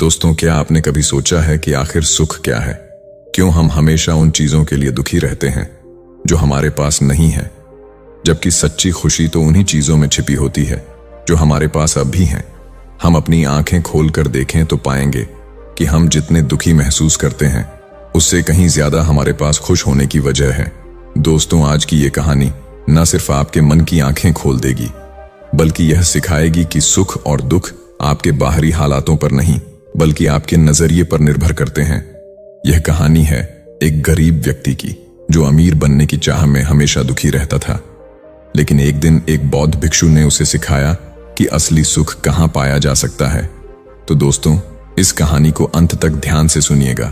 दोस्तों, क्या आपने कभी सोचा है कि आखिर सुख क्या है? क्यों हम हमेशा उन चीजों के लिए दुखी रहते हैं जो हमारे पास नहीं है, जबकि सच्ची खुशी तो उन्हीं चीजों में छिपी होती है जो हमारे पास अब भी हैं। हम अपनी आंखें खोलकर देखें तो पाएंगे कि हम जितने दुखी महसूस करते हैं उससे कहीं ज्यादा हमारे पास खुश होने की वजह है। दोस्तों, आज की ये कहानी न सिर्फ आपके मन की आंखें खोल देगी, बल्कि यह सिखाएगी कि सुख और दुख आपके बाहरी हालातों पर नहीं बल्कि आपके नजरिए पर निर्भर करते हैं। यह कहानी है एक गरीब व्यक्ति की जो अमीर बनने की चाह में हमेशा दुखी रहता था। लेकिन एक दिन एक बौद्ध भिक्षु ने उसे सिखाया कि असली सुख कहां पाया जा सकता है। तो दोस्तों, इस कहानी को अंत तक ध्यान से सुनिएगा,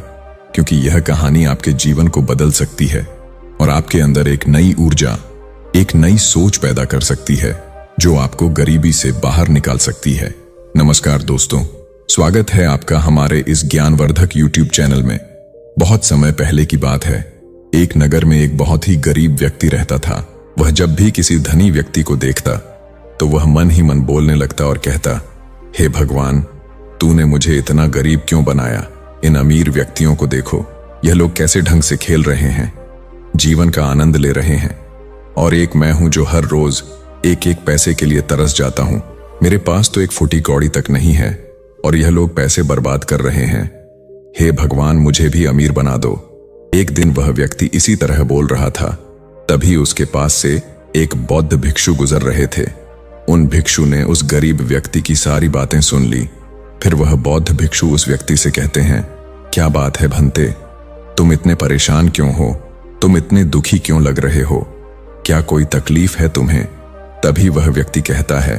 क्योंकि यह कहानी आपके जीवन को बदल सकती है और आपके अंदर एक नई ऊर्जा, एक नई सोच पैदा कर सकती है जो आपको गरीबी से बाहर निकाल सकती है। नमस्कार दोस्तों, स्वागत है आपका हमारे इस ज्ञानवर्धक YouTube चैनल में। बहुत समय पहले की बात है, एक नगर में एक बहुत ही गरीब व्यक्ति रहता था। वह जब भी किसी धनी व्यक्ति को देखता तो वह मन ही मन बोलने लगता और कहता, हे भगवान, तूने मुझे इतना गरीब क्यों बनाया? इन अमीर व्यक्तियों को देखो, यह लोग कैसे ढंग से खेल रहे हैं, जीवन का आनंद ले रहे हैं, और एक मैं हूं जो हर रोज एक एक पैसे के लिए तरस जाता हूं। मेरे पास तो एक फुटी कौड़ी तक नहीं है और यह लोग पैसे बर्बाद कर रहे हैं। हे भगवान, मुझे भी अमीर बना दो। एक दिन वह व्यक्ति इसी तरह बोल रहा था, तभी उसके पास से एक बौद्ध भिक्षु गुजर रहे थे। उन भिक्षु ने उस गरीब व्यक्ति की सारी बातें सुन ली। फिर वह बौद्ध भिक्षु उस व्यक्ति से कहते हैं, क्या बात है भंते, तुम इतने परेशान क्यों हो? तुम इतने दुखी क्यों लग रहे हो? क्या कोई तकलीफ है तुम्हें? तभी वह व्यक्ति कहता है,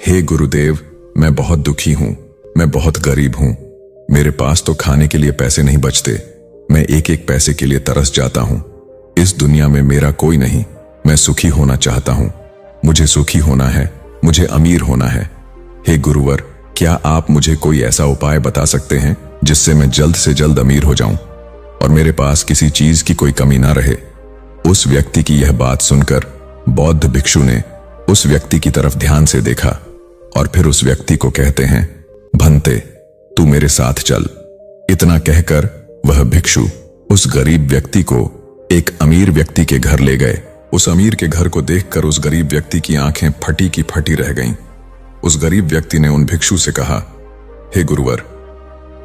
हे गुरुदेव, मैं बहुत दुखी हूं, मैं बहुत गरीब हूं। मेरे पास तो खाने के लिए पैसे नहीं बचते। मैं एक एक पैसे के लिए तरस जाता हूं। इस दुनिया में मेरा कोई नहीं। मैं सुखी होना चाहता हूं। मुझे सुखी होना है, मुझे अमीर होना है। हे गुरुवर, क्या आप मुझे कोई ऐसा उपाय बता सकते हैं जिससे मैं जल्द से जल्द अमीर हो जाऊं और मेरे पास किसी चीज की कोई कमी ना रहे? उस व्यक्ति की यह बात सुनकर बौद्ध भिक्षु ने उस व्यक्ति की तरफ ध्यान से देखा और फिर उस व्यक्ति को कहते हैं, भंते, तू मेरे साथ चल। इतना कहकर वह भिक्षु उस गरीब व्यक्ति को एक अमीर व्यक्ति के घर ले गए। उस अमीर के घर को देखकर उस गरीब व्यक्ति की आंखें फटी की फटी रह गईं। उस गरीब व्यक्ति ने उन भिक्षु से कहा, हे गुरुवर,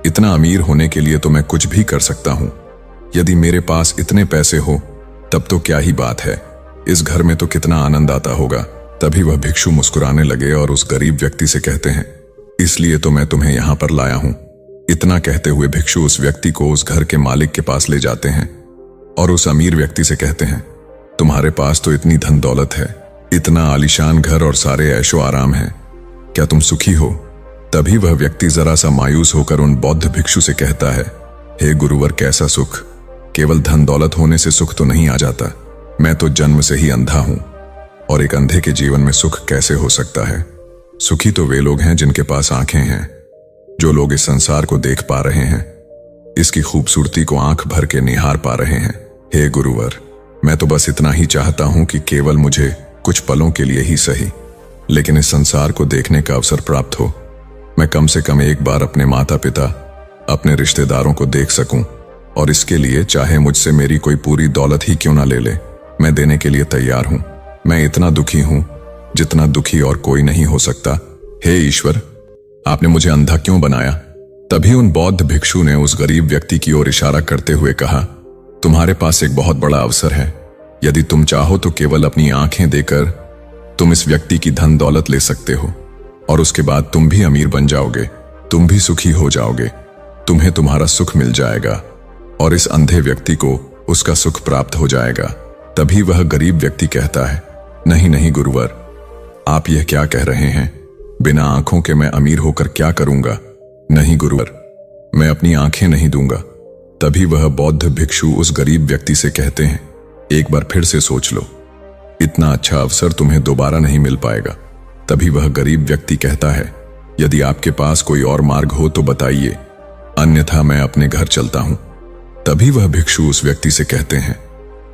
इतना अमीर होने के लिए तो मैं कुछ भी कर सकता हूं। यदि मेरे पास इतने पैसे हो तब तो क्या ही बात है, इस घर में तो कितना आनंद आता होगा। तभी वह भिक्षु मुस्कुराने लगे और उस गरीब व्यक्ति से कहते हैं, इसलिए तो मैं तुम्हें यहां पर लाया हूं। इतना कहते हुए भिक्षु उस व्यक्ति को उस घर के मालिक के पास ले जाते हैं और उस अमीर व्यक्ति से कहते हैं, तुम्हारे पास तो इतनी धन दौलत है, इतना आलीशान घर और सारे ऐशो आराम है, क्या तुम सुखी हो? तभी वह व्यक्ति जरा सा मायूस होकर उन बौद्ध भिक्षु से कहता है, हे गुरुवर, कैसा सुख? केवल धन दौलत होने से सुख तो नहीं आ जाता। मैं तो जन्म से ही अंधा हूं और एक अंधे के जीवन में सुख कैसे हो सकता है? सुखी तो वे लोग हैं जिनके पास आंखें हैं, जो लोग इस संसार को देख पा रहे हैं, इसकी खूबसूरती को आंख भर के निहार पा रहे हैं। हे गुरुवर, मैं तो बस इतना ही चाहता हूं कि केवल मुझे कुछ पलों के लिए ही सही, लेकिन इस संसार को देखने का अवसर प्राप्त हो। मैं कम से कम एक बार अपने माता पिता, अपने रिश्तेदारों को देख सकूं, और इसके लिए चाहे मुझसे मेरी कोई पूरी दौलत ही क्यों ना ले ले, मैं देने के लिए तैयार हूं। मैं इतना दुखी हूं जितना दुखी और कोई नहीं हो सकता। हे ईश्वर, आपने मुझे अंधा क्यों बनाया? तभी उन बौद्ध भिक्षु ने उस गरीब व्यक्ति की ओर इशारा करते हुए कहा, तुम्हारे पास एक बहुत बड़ा अवसर है। यदि तुम चाहो तो केवल अपनी आंखें देकर तुम इस व्यक्ति की धन दौलत ले सकते हो और उसके बाद तुम भी अमीर बन जाओगे, तुम भी सुखी हो जाओगे, तुम्हें तुम्हारा सुख मिल जाएगा और इस अंधे व्यक्ति को उसका सुख प्राप्त हो जाएगा। तभी वह गरीब व्यक्ति कहता है, नहीं नहीं गुरुवर, आप यह क्या कह रहे हैं? बिना आंखों के मैं अमीर होकर क्या करूंगा? नहीं गुरुवर, मैं अपनी आंखें नहीं दूंगा। तभी वह बौद्ध भिक्षु उस गरीब व्यक्ति से कहते हैं, एक बार फिर से सोच लो, इतना अच्छा अवसर तुम्हें दोबारा नहीं मिल पाएगा। तभी वह गरीब व्यक्ति कहता है, यदि आपके पास कोई और मार्ग हो तो बताइए, अन्यथा मैं अपने घर चलता हूं। तभी वह भिक्षु उस व्यक्ति से कहते हैं,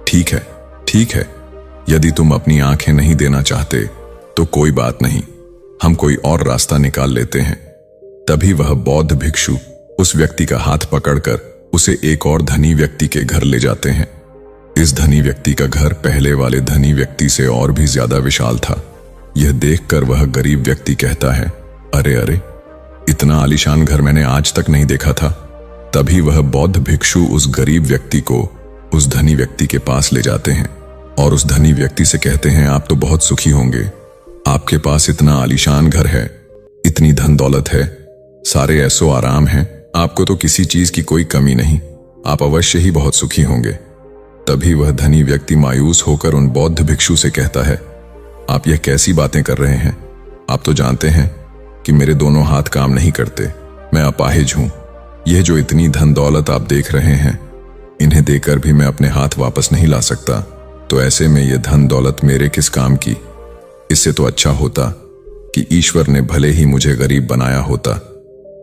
ठीक है, ठीक है, यदि तुम अपनी आंखें नहीं देना चाहते तो कोई बात नहीं, हम कोई और रास्ता निकाल लेते हैं। तभी वह बौद्ध भिक्षु उस व्यक्ति का हाथ पकड़कर उसे एक और धनी व्यक्ति के घर ले जाते हैं। इस धनी व्यक्ति का घर पहले वाले धनी व्यक्ति से और भी ज्यादा विशाल था। यह देखकर वह गरीब व्यक्ति कहता है, अरे अरे, इतना आलीशान घर मैंने आज तक नहीं देखा था। तभी वह बौद्ध भिक्षु उस गरीब व्यक्ति को उस धनी व्यक्ति के पास ले जाते हैं और उस धनी व्यक्ति से कहते हैं, आप तो बहुत सुखी होंगे, आपके पास इतना आलीशान घर है, इतनी धन दौलत है, सारे ऐसो आराम हैं, आपको तो किसी चीज की कोई कमी नहीं, आप अवश्य ही बहुत सुखी होंगे। तभी वह धनी व्यक्ति मायूस होकर उन बौद्ध भिक्षु से कहता है, आप यह कैसी बातें कर रहे हैं? आप तो जानते हैं कि मेरे दोनों हाथ काम नहीं करते, मैं अपाहिज हूं। यह जो इतनी धन दौलत आप देख रहे हैं, इन्हें देकर भी मैं अपने हाथ वापस नहीं ला सकता, तो ऐसे में यह धन दौलत मेरे किस काम की? इससे तो अच्छा होता कि ईश्वर ने भले ही मुझे गरीब बनाया होता,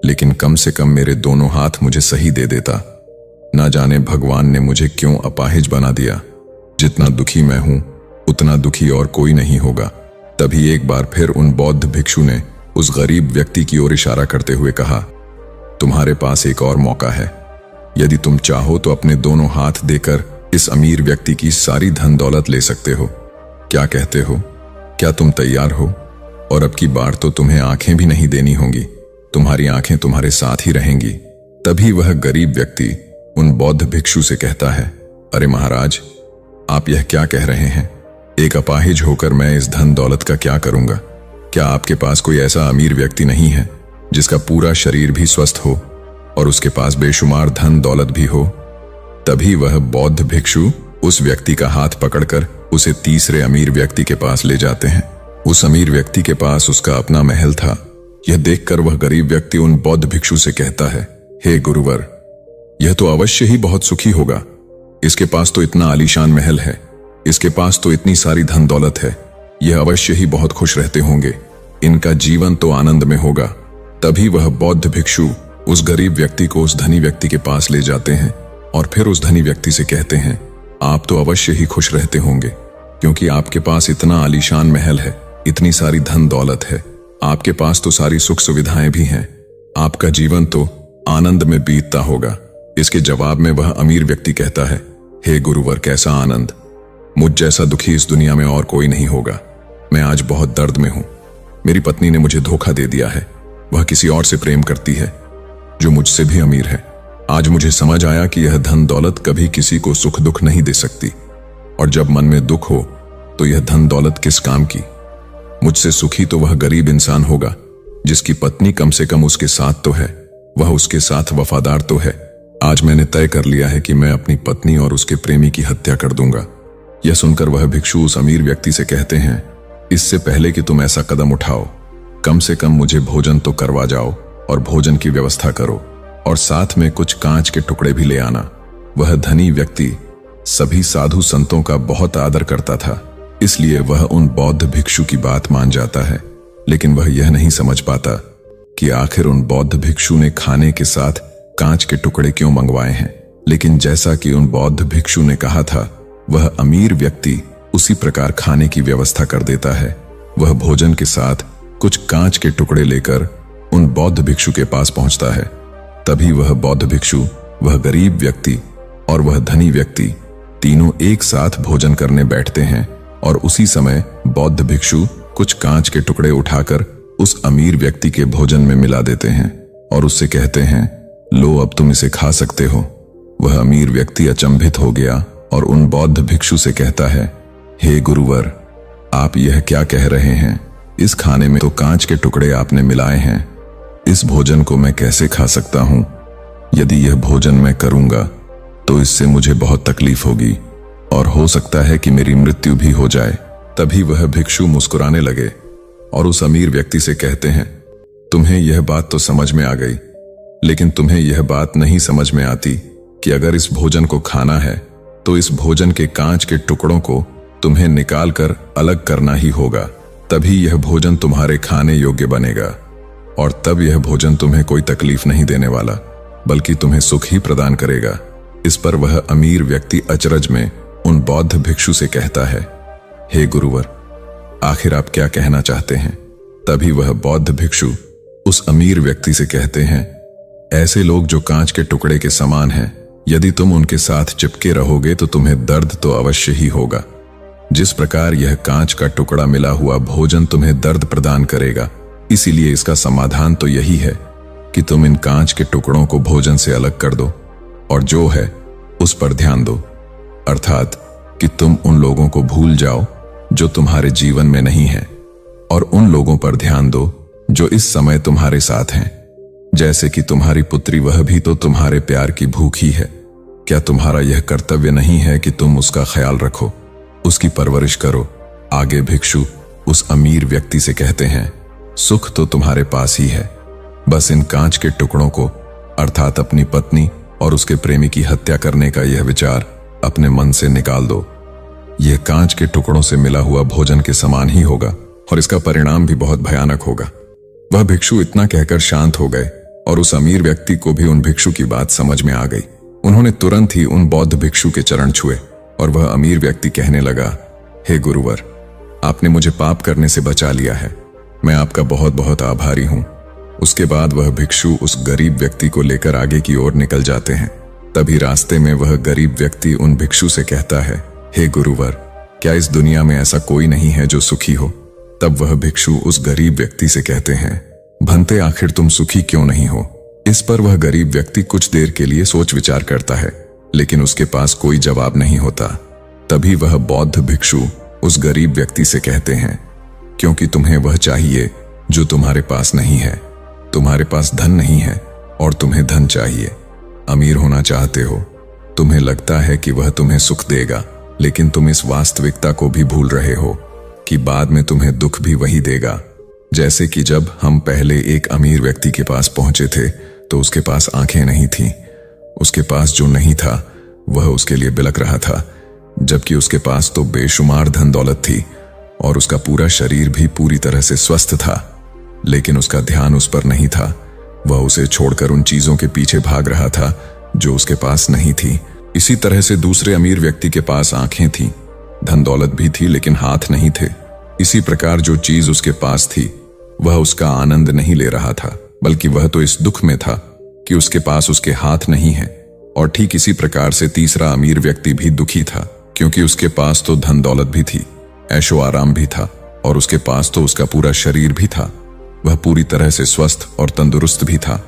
लेकिन कम से कम मेरे दोनों हाथ मुझे सही दे देता। ना जाने भगवान ने मुझे क्यों अपाहिज बना दिया। जितना दुखी मैं हूं, उतना दुखी और कोई नहीं होगा। तभी एक बार फिर उन बौद्ध भिक्षु ने उस गरीब व्यक्ति की ओर इशारा करते हुए कहा, तुम्हारे पास एक और मौका है। यदि तुम चाहो तो अपने दोनों हाथ देकर इस अमीर व्यक्ति की सारी धन दौलत ले सकते हो। क्या कहते हो? क्या तुम तैयार हो? और अब की बार तो तुम्हें आंखें भी नहीं देनी होंगी, तुम्हारी आंखें तुम्हारे साथ ही रहेंगी। तभी वह गरीब व्यक्ति उन बौद्ध भिक्षु से कहता है, अरे महाराज, आप यह क्या कह रहे हैं? एक अपाहिज होकर मैं इस धन दौलत का क्या करूंगा? क्या आपके पास कोई ऐसा अमीर व्यक्ति नहीं है जिसका पूरा शरीर भी स्वस्थ हो और उसके पास बेशुमार धन दौलत भी हो? तभी वह बौद्ध भिक्षु उस व्यक्ति का हाथ पकड़कर उसे तीसरे अमीर व्यक्ति के पास ले जाते हैं। उस अमीर व्यक्ति के पास उसका अपना महल था। यह देखकर वह गरीब व्यक्ति उन बौद्ध भिक्षु से कहता है, हे गुरुवर, यह तो अवश्य ही बहुत सुखी होगा। इसके पास तो इतना आलीशान महल है, इसके पास तो इतनी सारी धन दौलत है, यह अवश्य ही बहुत खुश रहते होंगे, इनका जीवन तो आनंद में होगा। तभी वह बौद्ध भिक्षु उस गरीब व्यक्ति को उस धनी व्यक्ति के पास ले जाते हैं और फिर उस धनी व्यक्ति से कहते हैं, आप तो अवश्य ही खुश रहते होंगे, क्योंकि आपके पास इतना आलीशान महल है, इतनी सारी धन दौलत है, आपके पास तो सारी सुख सुविधाएं भी हैं, आपका जीवन तो आनंद में बीतता होगा। इसके जवाब में वह अमीर व्यक्ति कहता है, हे गुरुवर, कैसा आनंद! मुझ जैसा दुखी इस दुनिया में और कोई नहीं होगा। मैं आज बहुत दर्द में हूं। मेरी पत्नी ने मुझे धोखा दे दिया है, वह किसी और से प्रेम करती है जो मुझसे भी अमीर है। आज मुझे समझ आया कि यह धन दौलत कभी किसी को सुख दुख नहीं दे सकती, और जब मन में दुख हो तो यह धन दौलत किस काम की? मुझसे सुखी तो वह गरीब इंसान होगा जिसकी पत्नी कम से कम उसके साथ तो है, वह उसके साथ वफादार तो है। आज मैंने तय कर लिया है कि मैं अपनी पत्नी और उसके प्रेमी की हत्या कर दूंगा। यह सुनकर वह भिक्षु उस अमीर व्यक्ति से कहते हैं, इससे पहले कि तुम ऐसा कदम उठाओ, कम से कम मुझे भोजन तो करवा जाओ और भोजन की व्यवस्था करो, और साथ में कुछ कांच के टुकड़े भी ले आना। वह धनी व्यक्ति सभी साधु संतों का बहुत आदर करता था, इसलिए वह उन बौद्ध भिक्षु की बात मान जाता है। लेकिन वह यह नहीं समझ पाता कि आखिर उन बौद्ध भिक्षु ने खाने के साथ कांच के टुकड़े क्यों मंगवाए हैं। लेकिन जैसा कि उन बौद्ध भिक्षु ने कहा था, वह अमीर व्यक्ति उसी प्रकार खाने की व्यवस्था कर देता है। वह भोजन के साथ कुछ कांच के टुकड़े लेकर उन बौद्ध भिक्षु के पास पहुंचता है। तभी वह बौद्ध भिक्षु, वह गरीब व्यक्ति और वह धनी व्यक्ति तीनों एक साथ भोजन करने बैठते हैं, और उसी समय बौद्ध भिक्षु कुछ कांच के टुकड़े उठाकर उस अमीर व्यक्ति के भोजन में मिला देते हैं और उससे कहते हैं, लो, अब तुम इसे खा सकते हो। वह अमीर व्यक्ति अचंभित हो गया और उन बौद्ध भिक्षु से कहता है, हे गुरुवर, आप यह क्या कह रहे हैं? इस खाने में तो कांच के टुकड़े आपने मिलाए हैं, इस भोजन को मैं कैसे खा सकता हूं? यदि यह भोजन मैं करूंगा तो इससे मुझे बहुत तकलीफ होगी और हो सकता है कि मेरी मृत्यु भी हो जाए। तभी वह भिक्षु मुस्कुराने लगे और उस अमीर व्यक्ति से कहते हैं, तुम्हें यह बात तो समझ में आ गई, लेकिन तुम्हें यह बात नहीं समझ में आती कि अगर इस भोजन को खाना है तो इस भोजन के कांच के टुकड़ों को तुम्हें निकाल कर अलग करना ही होगा, तभी यह भोजन तुम्हारे खाने योग्य बनेगा, और तब यह भोजन तुम्हें कोई तकलीफ नहीं देने वाला, बल्कि तुम्हें सुख ही प्रदान करेगा। इस पर वह अमीर व्यक्ति अचरज में उन बौद्ध भिक्षु से कहता है, हे गुरुवर, आखिर आप क्या कहना चाहते हैं? तभी वह बौद्ध भिक्षु उस अमीर व्यक्ति से कहते हैं, ऐसे लोग जो कांच के टुकड़े के समान हैं, यदि तुम उनके साथ चिपके रहोगे तो तुम्हें दर्द तो अवश्य ही होगा। जिस प्रकार यह कांच का टुकड़ा मिला हुआ भोजन तुम्हें दर्द प्रदान करेगा, इसीलिए इसका समाधान तो यही है कि तुम इन कांच के टुकड़ों को भोजन से अलग कर दो और जो है उस पर ध्यान दो, अर्थात कि तुम उन लोगों को भूल जाओ जो तुम्हारे जीवन में नहीं है और उन लोगों पर ध्यान दो जो इस समय तुम्हारे साथ हैं। जैसे कि तुम्हारी पुत्री, वह भी तो तुम्हारे प्यार की भूखी है। क्या तुम्हारा यह कर्तव्य नहीं है कि तुम उसका ख्याल रखो, उसकी परवरिश करो? आगे भिक्षु उस अमीर व्यक्ति से कहते हैं, सुख तो तुम्हारे पास ही है, बस इन कांच के टुकड़ों को अर्थात अपनी पत्नी और उसके प्रेमी की हत्या करने का यह विचार अपने मन से निकाल दो। यह कांच के टुकड़ों से मिला हुआ भोजन के समान ही होगा और इसका परिणाम भी बहुत भयानक होगा। वह भिक्षु इतना कहकर शांत हो गए और उस अमीर व्यक्ति को भी उन भिक्षु की बात समझ में आ गई। उन्होंने तुरंत ही उन बौद्ध भिक्षु के चरण छुए और वह अमीर व्यक्ति कहने लगा, हे गुरुवर, आपने मुझे पाप करने से बचा लिया है, मैं आपका बहुत बहुत आभारी हूं। उसके बाद वह भिक्षु उस गरीब व्यक्ति को लेकर आगे की ओर निकल जाते हैं। तभी रास्ते में वह गरीब व्यक्ति उन भिक्षु से कहता है, हे गुरुवर, क्या इस दुनिया में ऐसा कोई नहीं है जो सुखी हो? तब वह भिक्षु उस गरीब व्यक्ति से कहते हैं, भंते, आखिर तुम सुखी क्यों नहीं हो? इस पर वह गरीब व्यक्ति कुछ देर के लिए सोच विचार करता है, लेकिन उसके पास कोई जवाब नहीं होता। तभी वह बौद्ध भिक्षु उस गरीब व्यक्ति से कहते हैं, क्योंकि तुम्हें वह चाहिए जो तुम्हारे पास नहीं है। तुम्हारे पास धन नहीं है और तुम्हें धन चाहिए। अमीर होना चाहते हो, तुम्हें लगता है कि वह तुम्हें सुख देगा, लेकिन तुम इस वास्तविकता को भी भूल रहे हो कि बाद में तुम्हें दुख भी वही देगा। जैसे कि जब हम पहले एक अमीर व्यक्ति के पास पहुंचे थे तो उसके पास आंखें नहीं थीं। उसके पास जो नहीं था वह उसके लिए बिलख रहा था, जबकि उसके पास तो बेशुमार धन दौलत थी और उसका पूरा शरीर भी पूरी तरह से स्वस्थ था, लेकिन उसका ध्यान उस पर नहीं था। वह उसे छोड़कर उन चीजों के पीछे भाग रहा था जो उसके पास नहीं थी। इसी तरह से दूसरे अमीर व्यक्ति के पास आंखें थीं, धन दौलत भी थी, लेकिन हाथ नहीं थे। इसी प्रकार जो चीज उसके पास थी वह उसका आनंद नहीं ले रहा था, बल्कि वह तो इस दुख में था कि उसके पास उसके हाथ नहीं है। और ठीक इसी प्रकार से तीसरा अमीर व्यक्ति भी दुखी था, क्योंकि उसके पास तो धन दौलत भी थी, ऐशो आराम भी था और उसके पास तो उसका पूरा शरीर भी था। वह पूरी तरह से स्वस्थ और तंदुरुस्त भी था,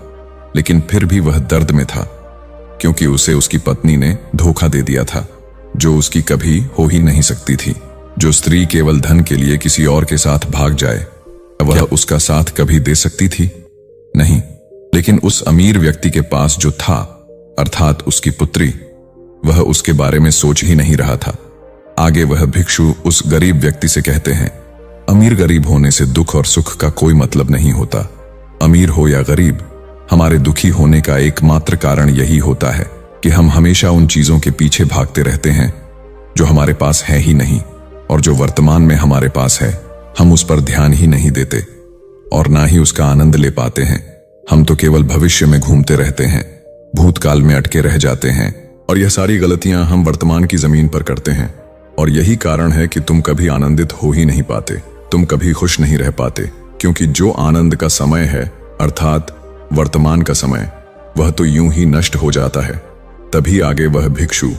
लेकिन फिर भी वह दर्द में था, क्योंकि उसे उसकी पत्नी ने धोखा दे दिया था, जो उसकी कभी हो ही नहीं सकती थी। जो स्त्री केवल धन के लिए किसी और के साथ भाग जाए, वह उसका साथ कभी दे सकती थी? नहीं। लेकिन उस अमीर व्यक्ति के पास जो था, अर्थात उसकी पुत्री, वह उसके बारे में सोच ही नहीं रहा था। आगे वह भिक्षु उस गरीब व्यक्ति से कहते हैं, अमीर गरीब होने से दुख और सुख का कोई मतलब नहीं होता। अमीर हो या गरीब, हमारे दुखी होने का एकमात्र कारण यही होता है कि हम हमेशा उन चीजों के पीछे भागते रहते हैं जो हमारे पास है ही नहीं, और जो वर्तमान में हमारे पास है हम उस पर ध्यान ही नहीं देते और ना ही उसका आनंद ले पाते हैं। हम तो केवल भविष्य में घूमते रहते हैं, भूतकाल में अटके रह जाते हैं, और यह सारी गलतियां हम वर्तमान की जमीन पर करते हैं। और यही कारण है कि तुम कभी आनंदित हो ही नहीं पाते, तुम कभी खुश नहीं रह पाते, क्योंकि जो आनंद का समय है, अर्थात वर्तमान का समय, वह तो यूं ही नष्ट हो जाता है। तभी आगे वह भिक्षु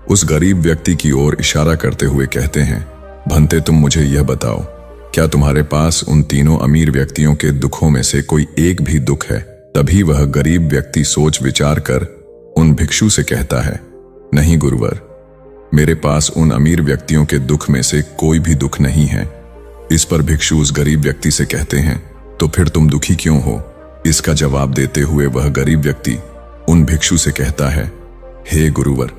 उस गरीब व्यक्ति की ओर इशारा करते हुए कहते हैं, भंते, तुम मुझे यह बताओ, क्या तुम्हारे पास उन तीनों अमीर व्यक्तियों के दुखों में से कोई एक भी दुख है? तभी वह गरीब व्यक्ति सोच विचार कर उन भिक्षु से कहता है, नहीं गुरुवर, मेरे पास उन अमीर व्यक्तियों के दुख में से कोई भी दुख नहीं है। इस पर भिक्षु उस गरीब व्यक्ति से कहते हैं, तो फिर तुम दुखी क्यों हो? इसका जवाब देते हुए वह गरीब व्यक्ति उन भिक्षु से कहता है, हे गुरुवर,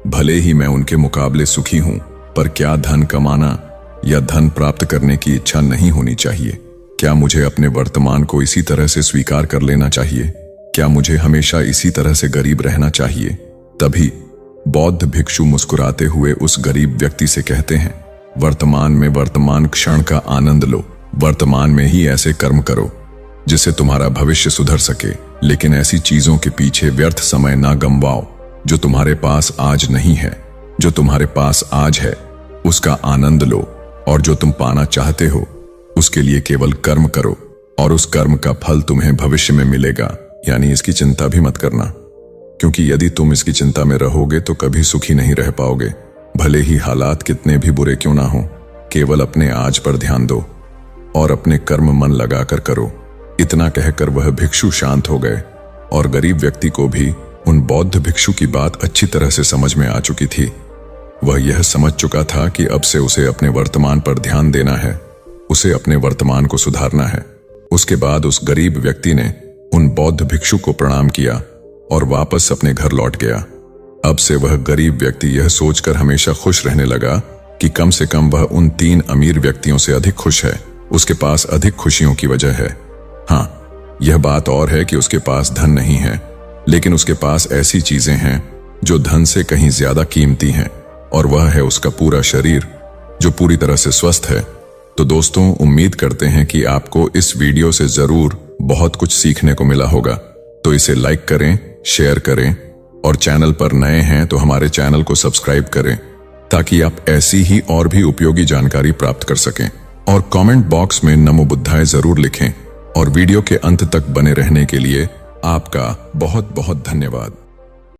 भले ही मैं उनके मुकाबले सुखी हूं, पर क्या धन कमाना या धन प्राप्त करने की इच्छा नहीं होनी चाहिए? क्या मुझे अपने वर्तमान को इसी तरह से स्वीकार कर लेना चाहिए? क्या मुझे हमेशा इसी तरह से गरीब रहना चाहिए? तभी बौद्ध भिक्षु मुस्कुराते हुए उस गरीब व्यक्ति से कहते हैं, वर्तमान में वर्तमान क्षण का आनंद लो, वर्तमान में ही ऐसे कर्म करो जिससे तुम्हारा भविष्य सुधर सके, लेकिन ऐसी चीजों के पीछे व्यर्थ समय ना गंवाओ जो तुम्हारे पास आज नहीं है। जो तुम्हारे पास आज है उसका आनंद लो, और जो तुम पाना चाहते हो उसके लिए केवल कर्म करो। और उस कर्म का फल तुम्हें भविष्य में मिलेगा, यानी इसकी चिंता भी मत करना। क्योंकि यदि तुम इसकी चिंता में रहोगे तो कभी सुखी नहीं रह पाओगे, भले ही हालात कितने भी बुरे क्यों ना हो। केवल अपने आज पर ध्यान दो और अपने कर्म मन लगाकर करो। इतना कहकर वह भिक्षु शांत हो गए और गरीब व्यक्ति को भी उन बौद्ध भिक्षु की बात अच्छी तरह से समझ में आ चुकी थी। वह यह समझ चुका था कि अब से उसे अपने वर्तमान पर ध्यान देना है, उसे अपने वर्तमान को सुधारना है। उसके बाद उस गरीब व्यक्ति ने उन बौद्ध भिक्षु को प्रणाम किया और वापस अपने घर लौट गया। अब से वह गरीब व्यक्ति यह सोचकर हमेशा खुश रहने लगा कि कम से कम वह उन 3 अमीर व्यक्तियों से अधिक खुश है। उसके पास अधिक खुशियों की वजह है। हाँ, यह बात और है कि उसके पास धन नहीं है, लेकिन उसके पास ऐसी चीजें हैं जो धन से कहीं ज्यादा कीमती हैं, और वह है उसका पूरा शरीर जो पूरी तरह से स्वस्थ है। तो दोस्तों, उम्मीद करते हैं कि आपको इस वीडियो से जरूर बहुत कुछ सीखने को मिला होगा। तो इसे लाइक करें, शेयर करें, और चैनल पर नए हैं तो हमारे चैनल को सब्सक्राइब करें ताकि आप ऐसी ही और भी उपयोगी जानकारी प्राप्त कर सकें। और कमेंट बॉक्स में नमो बुद्धाय जरूर लिखें। और वीडियो के अंत तक बने रहने के लिए आपका बहुत बहुत धन्यवाद।